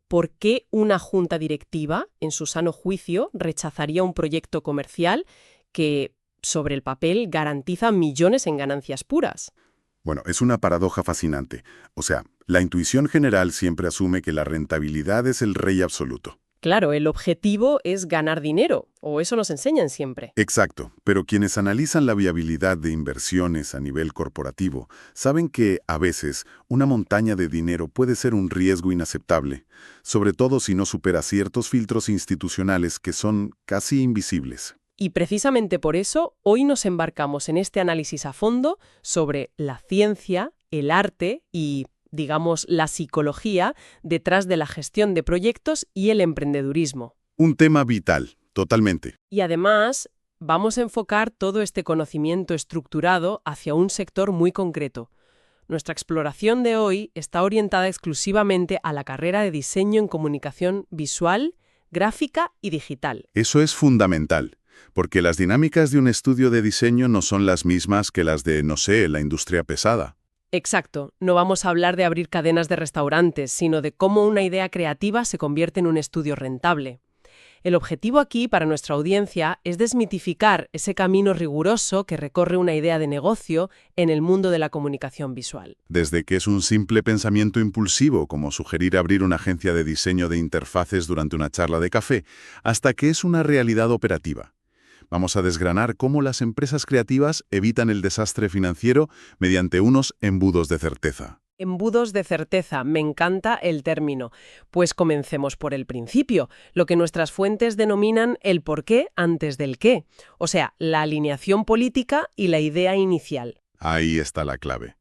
¿Por qué una junta directiva, en su sano juicio, rechazaría un proyecto comercial que, sobre el papel, garantiza millones en ganancias puras? Bueno, es una paradoja fascinante. O sea, la intuición general siempre asume que la rentabilidad es el rey absoluto. Claro, el objetivo es ganar dinero, o eso nos enseñan siempre. Exacto, pero quienes analizan la viabilidad de inversiones a nivel corporativo saben que, a veces, una montaña de dinero puede ser un riesgo inaceptable, sobre todo si no supera ciertos filtros institucionales que son casi invisibles. Y precisamente por eso, hoy nos embarcamos en este análisis a fondo sobre la ciencia, el arte y, digamos, la psicología detrás de la gestión de proyectos y el emprendedurismo. Un tema vital, totalmente. Y además, vamos a enfocar todo este conocimiento estructurado hacia un sector muy concreto. Nuestra exploración de hoy está orientada exclusivamente a la carrera de diseño en comunicación visual, gráfica y digital. Eso es fundamental, porque las dinámicas de un estudio de diseño no son las mismas que las de, no sé, la industria pesada. Exacto, no vamos a hablar de abrir cadenas de restaurantes, sino de cómo una idea creativa se convierte en un estudio rentable. El objetivo aquí para nuestra audiencia es desmitificar ese camino riguroso que recorre una idea de negocio en el mundo de la comunicación visual. Desde que es un simple pensamiento impulsivo, como sugerir abrir una agencia de diseño de interfaces durante una charla de café, hasta que es una realidad operativa. Vamos a desgranar cómo las empresas creativas evitan el desastre financiero mediante unos embudos de certeza. Embudos de certeza, me encanta el término. Pues comencemos por el principio, lo que nuestras fuentes denominan el porqué antes del qué, o sea, la alineación política y la idea inicial. Ahí está la clave.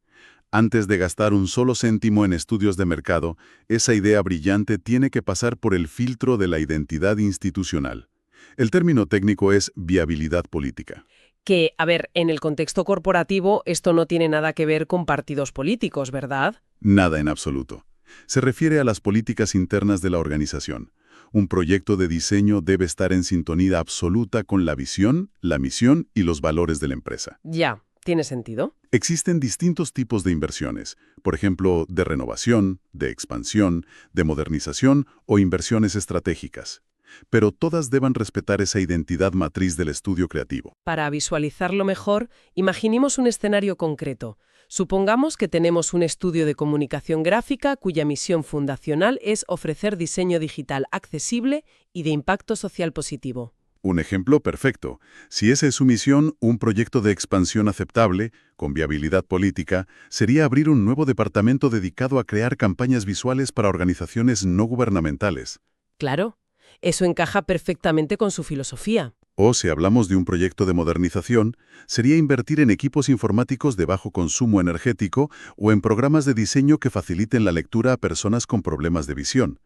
Antes de gastar un solo céntimo en estudios de mercado, esa idea brillante tiene que pasar por el filtro de la identidad institucional. El término técnico es viabilidad política. Que, a ver, en el contexto corporativo esto no tiene nada que ver con partidos políticos, ¿verdad? Nada en absoluto. Se refiere a las políticas internas de la organización. Un proyecto de diseño debe estar en sintonía absoluta con la visión, la misión y los valores de la empresa. Ya, ¿tiene sentido? Existen distintos tipos de inversiones, por ejemplo, de renovación, de expansión, de modernización o inversiones estratégicas. Pero todas deben respetar esa identidad matriz del estudio creativo. Para visualizarlo mejor, imaginemos un escenario concreto. Supongamos que tenemos un estudio de comunicación gráfica cuya misión fundacional es ofrecer diseño digital accesible y de impacto social positivo. Un ejemplo perfecto. Si esa es su misión, un proyecto de expansión aceptable, con viabilidad política, sería abrir un nuevo departamento dedicado a crear campañas visuales para organizaciones no gubernamentales. Claro. Eso encaja perfectamente con su filosofía. O, si hablamos de un proyecto de modernización, sería invertir en equipos informáticos de bajo consumo energético o en programas de diseño que faciliten la lectura a personas con problemas de visión.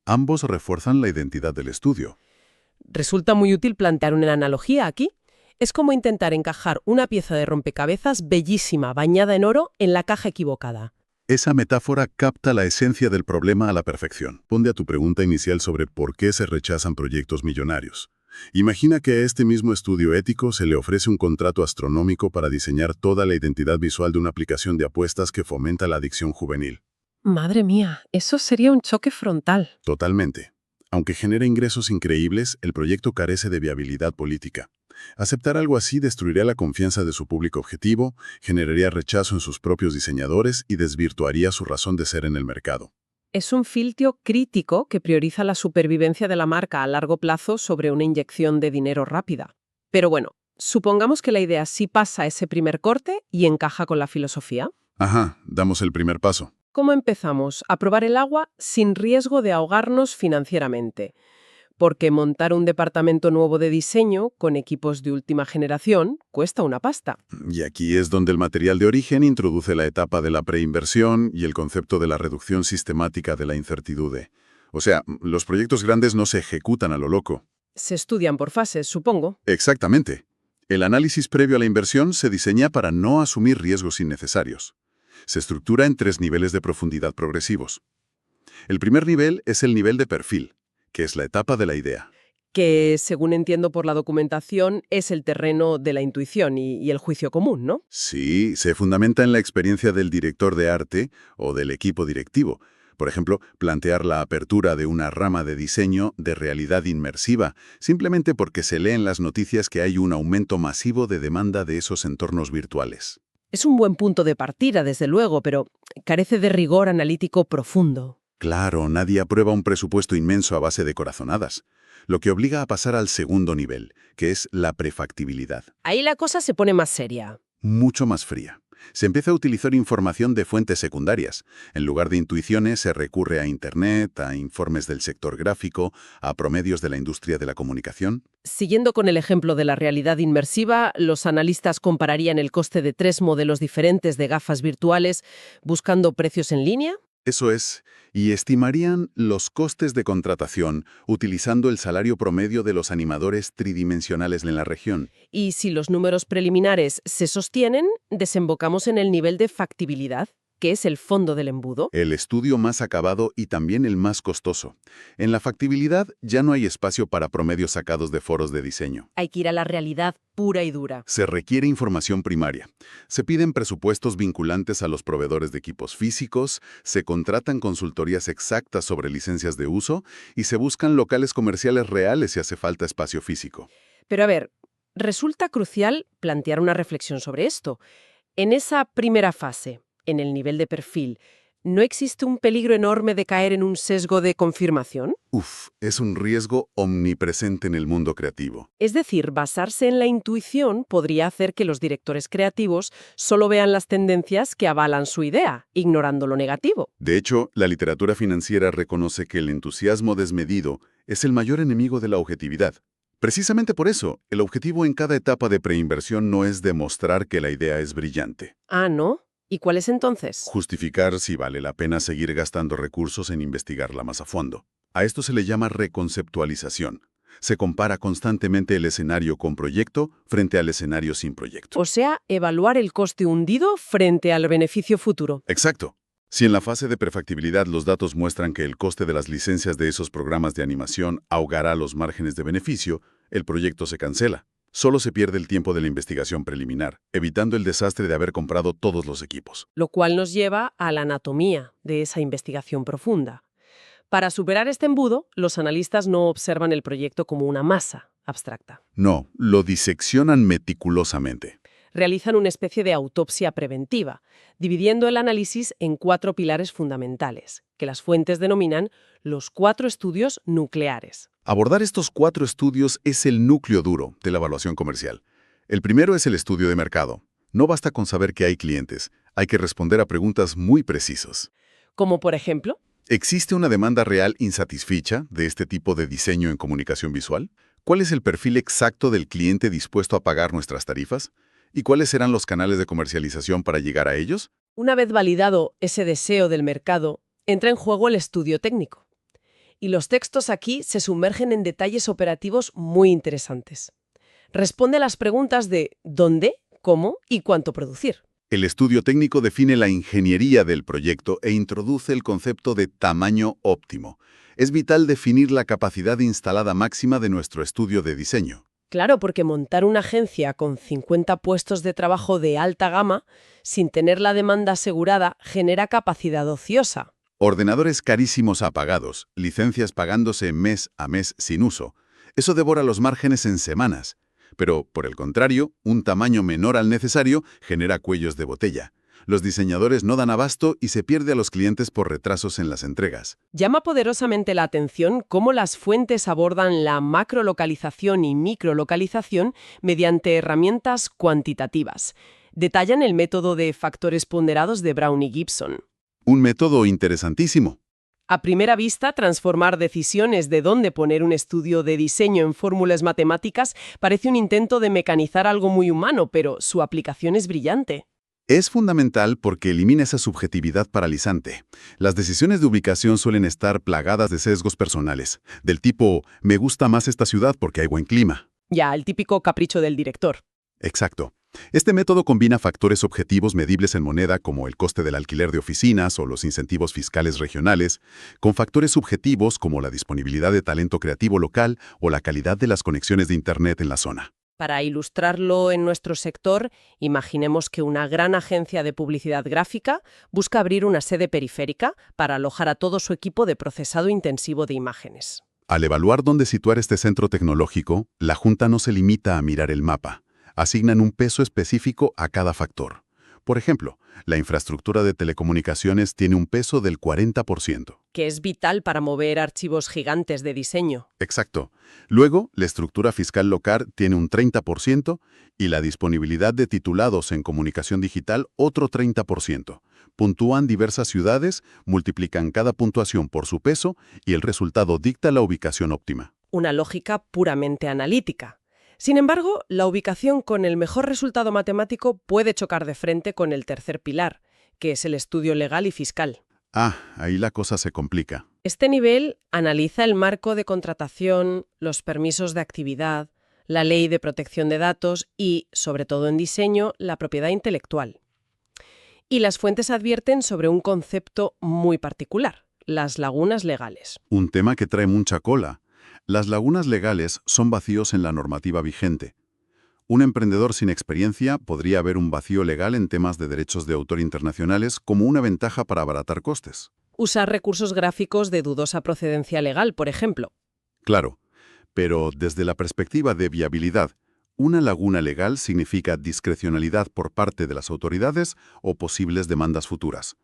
Ambos refuerzan la identidad del estudio. Resulta muy útil plantear una analogía aquí. Es como intentar encajar una pieza de rompecabezas bellísima, bañada en oro, en la caja equivocada. Esa metáfora capta la esencia del problema a la perfección. Ponte a tu pregunta inicial sobre por qué se rechazan proyectos millonarios. Imagina que a este mismo estudio ético se le ofrece un contrato astronómico para diseñar toda la identidad visual de una aplicación de apuestas que fomenta la adicción juvenil. Madre mía, eso sería un choque frontal. Totalmente. Aunque genera ingresos increíbles, el proyecto carece de viabilidad política. Aceptar algo así destruiría la confianza de su público objetivo, generaría rechazo en sus propios diseñadores y desvirtuaría su razón de ser en el mercado. Es un filtro crítico que prioriza la supervivencia de la marca a largo plazo sobre una inyección de dinero rápida. Pero bueno, supongamos que la idea sí pasa ese primer corte y encaja con la filosofía. Ajá, damos el primer paso. ¿Cómo empezamos a probar el agua sin riesgo de ahogarnos financieramente? Porque montar un departamento nuevo de diseño con equipos de última generación cuesta una pasta. Y aquí es donde el material de origen introduce la etapa de la preinversión y el concepto de la reducción sistemática de la incertidumbre. O sea, los proyectos grandes no se ejecutan a lo loco. Se estudian por fases, supongo. Exactamente. El análisis previo a la inversión se diseña para no asumir riesgos innecesarios. Se estructura en 3 niveles de profundidad progresivos. El primer nivel es el nivel de perfil, que es la etapa de la idea. Que, según entiendo por la documentación, es el terreno de la intuición y el juicio común, ¿no? Sí, se fundamenta en la experiencia del director de arte o del equipo directivo, Por ejemplo, plantear la apertura de una rama de diseño de realidad inmersiva, simplemente porque se lee en las noticias que hay un aumento masivo de demanda de esos entornos virtuales. Es un buen punto de partida, desde luego, pero carece de rigor analítico profundo. Claro, nadie aprueba un presupuesto inmenso a base de corazonadas, lo que obliga a pasar al segundo nivel, que es la prefactibilidad. Ahí la cosa se pone más seria. Mucho más fría. Se empieza a utilizar información de fuentes secundarias. En lugar de intuiciones, se recurre a Internet, a informes del sector gráfico, a promedios de la industria de la comunicación. Siguiendo con el ejemplo de la realidad inmersiva, los analistas compararían el coste de 3 modelos diferentes de gafas virtuales buscando precios en línea. Eso es, y estimarían los costes de contratación utilizando el salario promedio de los animadores tridimensionales en la región. Y si los números preliminares se sostienen, desembocamos en el nivel de factibilidad, que es el fondo del embudo. El estudio más acabado y también el más costoso. En la factibilidad ya no hay espacio para promedios sacados de foros de diseño. Hay que ir a la realidad pura y dura. Se requiere información primaria. Se piden presupuestos vinculantes a los proveedores de equipos físicos, se contratan consultorías exactas sobre licencias de uso y se buscan locales comerciales reales si hace falta espacio físico. Pero a ver, resulta crucial plantear una reflexión sobre esto. En esa primera fase, en el nivel de perfil, ¿no existe un peligro enorme de caer en un sesgo de confirmación? Es un riesgo omnipresente en el mundo creativo. Es decir, basarse en la intuición podría hacer que los directores creativos solo vean las tendencias que avalan su idea, ignorando lo negativo. De hecho, la literatura financiera reconoce que el entusiasmo desmedido es el mayor enemigo de la objetividad. Precisamente por eso, el objetivo en cada etapa de preinversión no es demostrar que la idea es brillante. Ah, ¿no? ¿Y cuál es entonces? Justificar si vale la pena seguir gastando recursos en investigarla más a fondo. A esto se le llama reconceptualización. Se compara constantemente el escenario con proyecto frente al escenario sin proyecto. O sea, evaluar el coste hundido frente al beneficio futuro. Exacto. Si en la fase de prefactibilidad los datos muestran que el coste de las licencias de esos programas de animación ahogará los márgenes de beneficio, el proyecto se cancela. Solo se pierde el tiempo de la investigación preliminar, evitando el desastre de haber comprado todos los equipos. Lo cual nos lleva a la anatomía de esa investigación profunda. Para superar este embudo, los analistas no observan el proyecto como una masa abstracta. No, lo diseccionan meticulosamente. Realizan una especie de autopsia preventiva, dividiendo el análisis en 4 pilares fundamentales, que las fuentes denominan los 4 estudios nucleares. Abordar estos 4 estudios es el núcleo duro de la evaluación comercial. El primero es el estudio de mercado. No basta con saber que hay clientes, hay que responder a preguntas muy precisas. Como por ejemplo, ¿existe una demanda real insatisfecha de este tipo de diseño en comunicación visual? ¿Cuál es el perfil exacto del cliente dispuesto a pagar nuestras tarifas? ¿Y cuáles serán los canales de comercialización para llegar a ellos? una vez validado ese deseo del mercado, entra en juego el estudio técnico. Y los textos aquí se sumergen en detalles operativos muy interesantes. Responde a las preguntas de dónde, cómo y cuánto producir. El estudio técnico define la ingeniería del proyecto e introduce el concepto de tamaño óptimo. Es vital definir la capacidad instalada máxima de nuestro estudio de diseño. Claro, porque montar una agencia con 50 puestos de trabajo de alta gama, sin tener la demanda asegurada, genera capacidad ociosa. Ordenadores carísimos apagados, licencias pagándose mes a mes sin uso. Eso devora los márgenes en semanas. Pero, por el contrario, un tamaño menor al necesario genera cuellos de botella. Los diseñadores no dan abasto y se pierde a los clientes por retrasos en las entregas. Llama poderosamente la atención cómo las fuentes abordan la macrolocalización y microlocalización mediante herramientas cuantitativas. Detallan el método de factores ponderados de Brown y Gibson. Un método interesantísimo. A primera vista, transformar decisiones de dónde poner un estudio de diseño en fórmulas matemáticas parece un intento de mecanizar algo muy humano, pero su aplicación es brillante. Es fundamental porque elimina esa subjetividad paralizante. Las decisiones de ubicación suelen estar plagadas de sesgos personales, del tipo, me gusta más esta ciudad porque hay buen clima. Ya, el típico capricho del director. Exacto. Este método combina factores objetivos medibles en moneda como el coste del alquiler de oficinas o los incentivos fiscales regionales, con factores subjetivos como la disponibilidad de talento creativo local o la calidad de las conexiones de Internet en la zona. Para ilustrarlo en nuestro sector, imaginemos que una gran agencia de publicidad gráfica busca abrir una sede periférica para alojar a todo su equipo de procesado intensivo de imágenes. Al evaluar dónde situar este centro tecnológico, la Junta no se limita a mirar el mapa. Asignan un peso específico a cada factor. Por ejemplo, la infraestructura de telecomunicaciones tiene un peso del 40%. Que es vital para mover archivos gigantes de diseño. Exacto. Luego, la estructura fiscal local tiene un 30% y la disponibilidad de titulados en comunicación digital otro 30%. Puntúan diversas ciudades, multiplican cada puntuación por su peso y el resultado dicta la ubicación óptima. Una lógica puramente analítica. Sin embargo, la ubicación con el mejor resultado matemático puede chocar de frente con el tercer pilar, que es el estudio legal y fiscal. Ahí la cosa se complica. Este nivel analiza el marco de contratación, los permisos de actividad, la ley de protección de datos y, sobre todo en diseño, la propiedad intelectual. Y las fuentes advierten sobre un concepto muy particular, las lagunas legales. Un tema que trae mucha cola. Las lagunas legales son vacíos en la normativa vigente. Un emprendedor sin experiencia podría ver un vacío legal en temas de derechos de autor internacionales como una ventaja para abaratar costes. Usar recursos gráficos de dudosa procedencia legal, por ejemplo. Claro, pero desde la perspectiva de viabilidad, una laguna legal significa discrecionalidad por parte de las autoridades o posibles demandas futuras.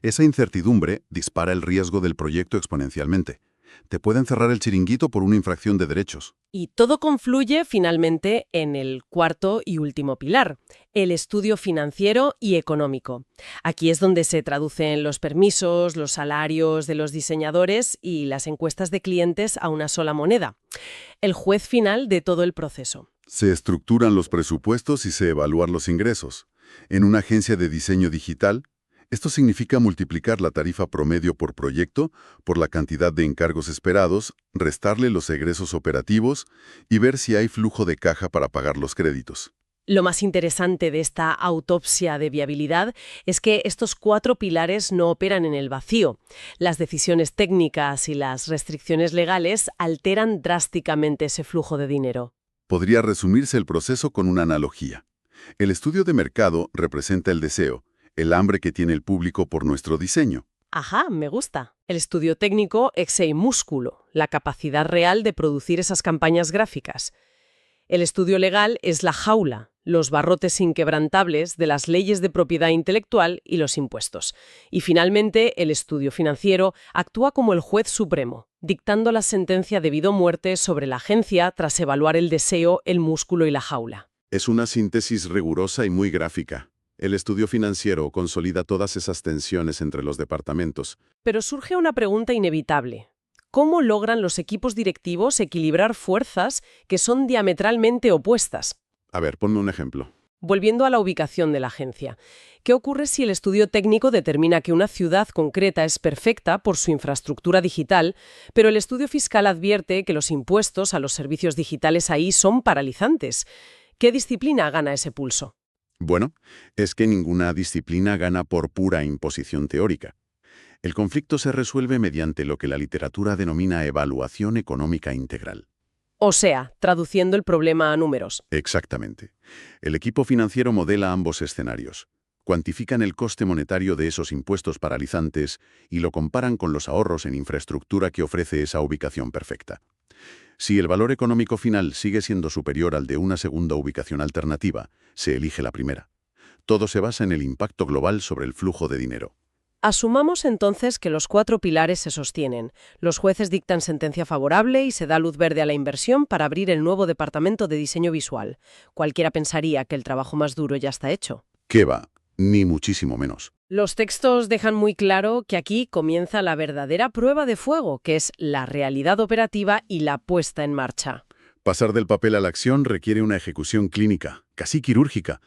Esa incertidumbre dispara el riesgo del proyecto exponencialmente. Te pueden cerrar el chiringuito por una infracción de derechos. Y todo confluye finalmente en el cuarto y último pilar, el estudio financiero y económico. Aquí es donde se traducen los permisos, los salarios de los diseñadores y las encuestas de clientes a una sola moneda. El juez final de todo el proceso. Se estructuran los presupuestos y se evalúan los ingresos. En una agencia de diseño digital, esto significa multiplicar la tarifa promedio por proyecto por la cantidad de encargos esperados, restarle los egresos operativos y ver si hay flujo de caja para pagar los créditos. Lo más interesante de esta autopsia de viabilidad es que estos 4 pilares no operan en el vacío. Las decisiones técnicas y las restricciones legales alteran drásticamente ese flujo de dinero. Podría resumirse el proceso con una analogía. El estudio de mercado representa el deseo, el hambre que tiene el público por nuestro diseño. Ajá, me gusta. El estudio técnico es el músculo, la capacidad real de producir esas campañas gráficas. El estudio legal es la jaula, los barrotes inquebrantables de las leyes de propiedad intelectual y los impuestos. Y finalmente, el estudio financiero actúa como el juez supremo, dictando la sentencia de vida o muerte sobre la agencia tras evaluar el deseo, el músculo y la jaula. Es una síntesis rigurosa y muy gráfica. El estudio financiero consolida todas esas tensiones entre los departamentos. Pero surge una pregunta inevitable. ¿Cómo logran los equipos directivos equilibrar fuerzas que son diametralmente opuestas? A ver, ponme un ejemplo. Volviendo a la ubicación de la agencia, ¿qué ocurre si el estudio técnico determina que una ciudad concreta es perfecta por su infraestructura digital, pero el estudio fiscal advierte que los impuestos a los servicios digitales ahí son paralizantes? ¿Qué disciplina gana ese pulso? Bueno, es que ninguna disciplina gana por pura imposición teórica. El conflicto se resuelve mediante lo que la literatura denomina evaluación económica integral. O sea, traduciendo el problema a números. Exactamente. El equipo financiero modela ambos escenarios. Cuantifican el coste monetario de esos impuestos paralizantes y lo comparan con los ahorros en infraestructura que ofrece esa ubicación perfecta. Si el valor económico final sigue siendo superior al de una segunda ubicación alternativa, se elige la primera. Todo se basa en el impacto global sobre el flujo de dinero. Asumamos entonces que los 4 pilares se sostienen. Los jueces dictan sentencia favorable y se da luz verde a la inversión para abrir el nuevo departamento de diseño visual. Cualquiera pensaría que el trabajo más duro ya está hecho. ¿Qué va? Ni muchísimo menos. Los textos dejan muy claro que aquí comienza la verdadera prueba de fuego, que es la realidad operativa y la puesta en marcha. Pasar del papel a la acción requiere una ejecución clínica, casi quirúrgica.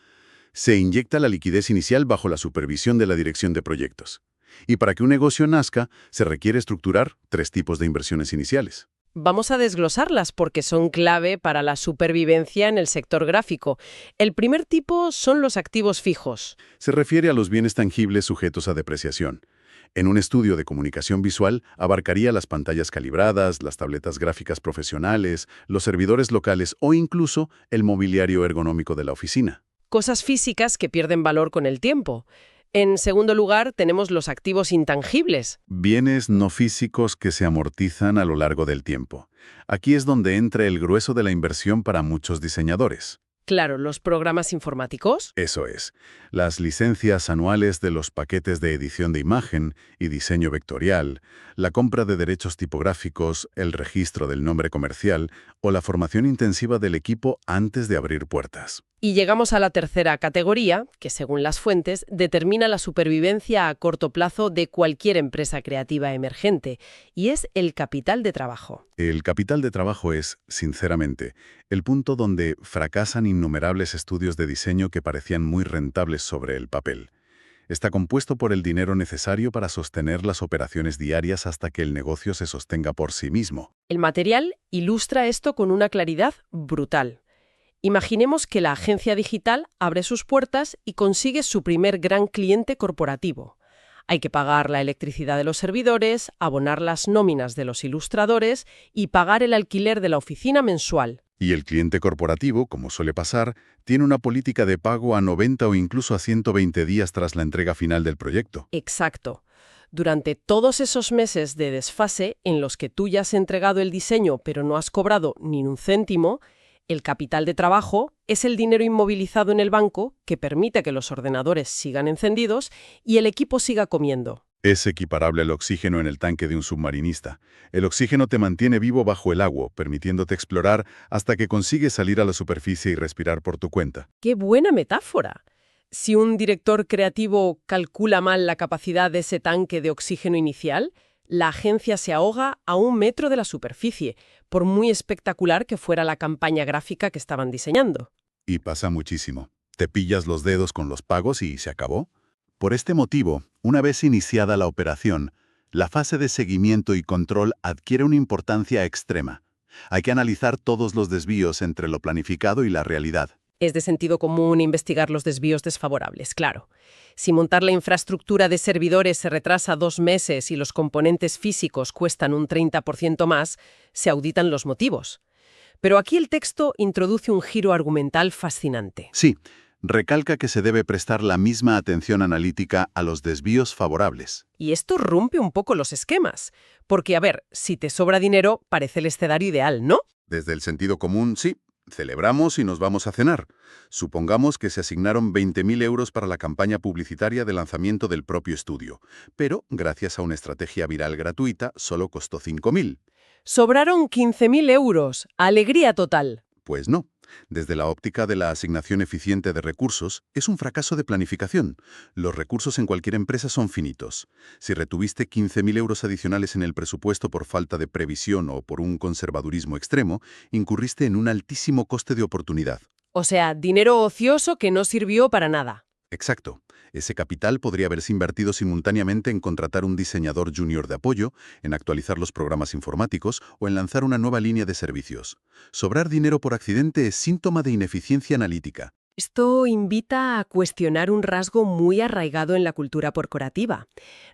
Se inyecta la liquidez inicial bajo la supervisión de la dirección de proyectos. Y para que un negocio nazca, se requiere estructurar 3 tipos de inversiones iniciales. Vamos a desglosarlas porque son clave para la supervivencia en el sector gráfico. El primer tipo son los activos fijos. Se refiere a los bienes tangibles sujetos a depreciación. En un estudio de comunicación visual abarcaría las pantallas calibradas, las tabletas gráficas profesionales, los servidores locales o incluso el mobiliario ergonómico de la oficina. Cosas físicas que pierden valor con el tiempo. En segundo lugar, tenemos los activos intangibles. Bienes no físicos que se amortizan a lo largo del tiempo. Aquí es donde entra el grueso de la inversión para muchos diseñadores. Claro, los programas informáticos. Eso es, las licencias anuales de los paquetes de edición de imagen y diseño vectorial, la compra de derechos tipográficos, el registro del nombre comercial o la formación intensiva del equipo antes de abrir puertas. Y llegamos a la tercera categoría, que según las fuentes, determina la supervivencia a corto plazo de cualquier empresa creativa emergente, y es el capital de trabajo. El capital de trabajo es, sinceramente, el punto donde fracasan innumerables estudios de diseño que parecían muy rentables sobre el papel. Está compuesto por el dinero necesario para sostener las operaciones diarias hasta que el negocio se sostenga por sí mismo. El material ilustra esto con una claridad brutal. Imaginemos que la agencia digital abre sus puertas y consigue su primer gran cliente corporativo. Hay que pagar la electricidad de los servidores, abonar las nóminas de los ilustradores y pagar el alquiler de la oficina mensual. Y el cliente corporativo, como suele pasar, tiene una política de pago a 90 o incluso a 120 días tras la entrega final del proyecto. Exacto. Durante todos esos meses de desfase en los que tú ya has entregado el diseño pero no has cobrado ni un céntimo, el capital de trabajo es el dinero inmovilizado en el banco que permite que los ordenadores sigan encendidos y el equipo siga comiendo. Es equiparable al oxígeno en el tanque de un submarinista. El oxígeno te mantiene vivo bajo el agua, permitiéndote explorar hasta que consigues salir a la superficie y respirar por tu cuenta. ¡Qué buena metáfora! Si un director creativo calcula mal la capacidad de ese tanque de oxígeno inicial, la agencia se ahoga a 1 metro de la superficie, por muy espectacular que fuera la campaña gráfica que estaban diseñando. Y pasa muchísimo. Te pillas los dedos con los pagos y se acabó. Por este motivo, una vez iniciada la operación, la fase de seguimiento y control adquiere una importancia extrema. Hay que analizar todos los desvíos entre lo planificado y la realidad. Es de sentido común investigar los desvíos desfavorables, claro. Si montar la infraestructura de servidores se retrasa 2 meses y los componentes físicos cuestan un 30% más, se auditan los motivos. Pero aquí el texto introduce un giro argumental fascinante. Sí, recalca que se debe prestar la misma atención analítica a los desvíos favorables. Y esto rompe un poco los esquemas. Porque, a ver, si te sobra dinero, parece el escenario ideal, ¿no? Desde el sentido común, sí. Celebramos y nos vamos a cenar. Supongamos que se asignaron 20.000 euros para la campaña publicitaria de lanzamiento del propio estudio, pero, gracias a una estrategia viral gratuita, solo costó 5.000. Sobraron 15.000 euros. Alegría total. Pues no. Desde la óptica de la asignación eficiente de recursos, es un fracaso de planificación. Los recursos en cualquier empresa son finitos. Si retuviste 15.000 euros adicionales en el presupuesto por falta de previsión o por un conservadurismo extremo, incurriste en un altísimo coste de oportunidad. O sea, dinero ocioso que no sirvió para nada. Exacto. Ese capital podría haberse invertido simultáneamente en contratar un diseñador junior de apoyo, en actualizar los programas informáticos o en lanzar una nueva línea de servicios. Sobrar dinero por accidente es síntoma de ineficiencia analítica. Esto invita a cuestionar un rasgo muy arraigado en la cultura corporativa.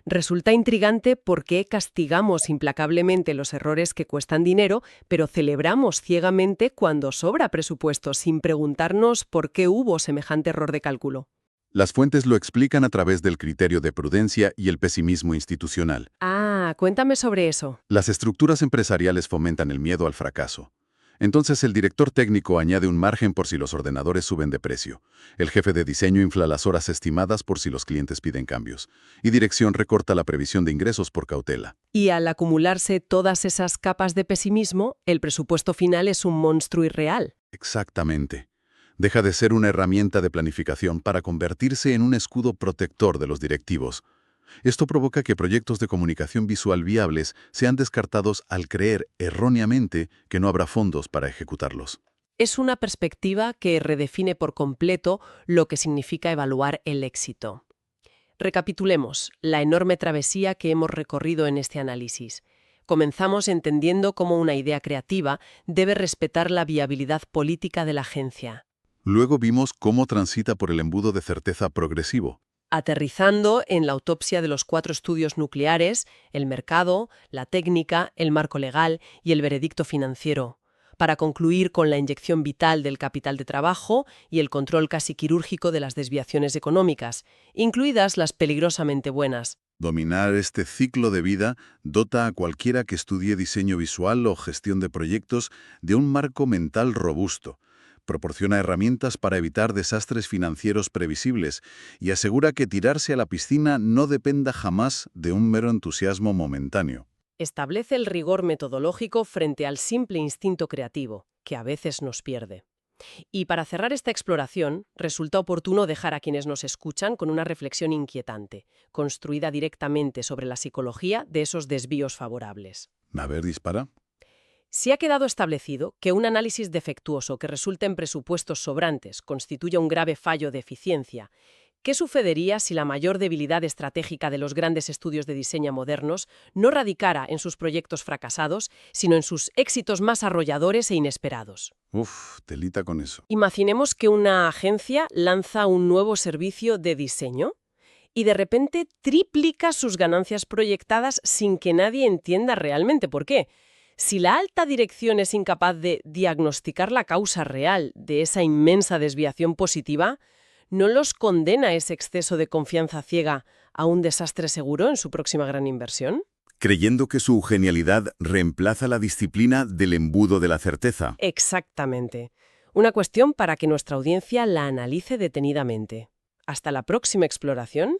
Resulta intrigante por qué castigamos implacablemente los errores que cuestan dinero, pero celebramos ciegamente cuando sobra presupuesto sin preguntarnos por qué hubo semejante error de cálculo. Las fuentes lo explican a través del criterio de prudencia y el pesimismo institucional. Ah, cuéntame sobre eso. Las estructuras empresariales fomentan el miedo al fracaso. Entonces el director técnico añade un margen por si los ordenadores suben de precio. El jefe de diseño infla las horas estimadas por si los clientes piden cambios. Y dirección recorta la previsión de ingresos por cautela. Y al acumularse todas esas capas de pesimismo, el presupuesto final es un monstruo irreal. Exactamente. Deja de ser una herramienta de planificación para convertirse en un escudo protector de los directivos. Esto provoca que proyectos de comunicación visual viables sean descartados al creer erróneamente que no habrá fondos para ejecutarlos. Es una perspectiva que redefine por completo lo que significa evaluar el éxito. Recapitulemos la enorme travesía que hemos recorrido en este análisis. Comenzamos entendiendo cómo una idea creativa debe respetar la viabilidad política de la agencia. Luego vimos cómo transita por el embudo de certeza progresivo. aterrizando en la autopsia de los 4 estudios nucleares, el mercado, la técnica, el marco legal y el veredicto financiero, para concluir con la inyección vital del capital de trabajo y el control casi quirúrgico de las desviaciones económicas, incluidas las peligrosamente buenas. Dominar este ciclo de vida dota a cualquiera que estudie diseño visual o gestión de proyectos de un marco mental robusto. Proporciona herramientas para evitar desastres financieros previsibles y asegura que tirarse a la piscina no dependa jamás de un mero entusiasmo momentáneo. Establece el rigor metodológico frente al simple instinto creativo, que a veces nos pierde. Y para cerrar esta exploración, resulta oportuno dejar a quienes nos escuchan con una reflexión inquietante, construida directamente sobre la psicología de esos desvíos favorables. A ver, dispara. Si ha quedado establecido que un análisis defectuoso que resulta en presupuestos sobrantes constituye un grave fallo de eficiencia, ¿qué sucedería si la mayor debilidad estratégica de los grandes estudios de diseño modernos no radicara en sus proyectos fracasados, sino en sus éxitos más arrolladores e inesperados? Uf, telita con eso. Imaginemos que una agencia lanza un nuevo servicio de diseño y de repente triplica sus ganancias proyectadas sin que nadie entienda realmente por qué. Si la alta dirección es incapaz de diagnosticar la causa real de esa inmensa desviación positiva, ¿no los condena ese exceso de confianza ciega a un desastre seguro en su próxima gran inversión? Creyendo que su genialidad reemplaza la disciplina del embudo de la certeza. Exactamente. Una cuestión para que nuestra audiencia la analice detenidamente. Hasta la próxima exploración.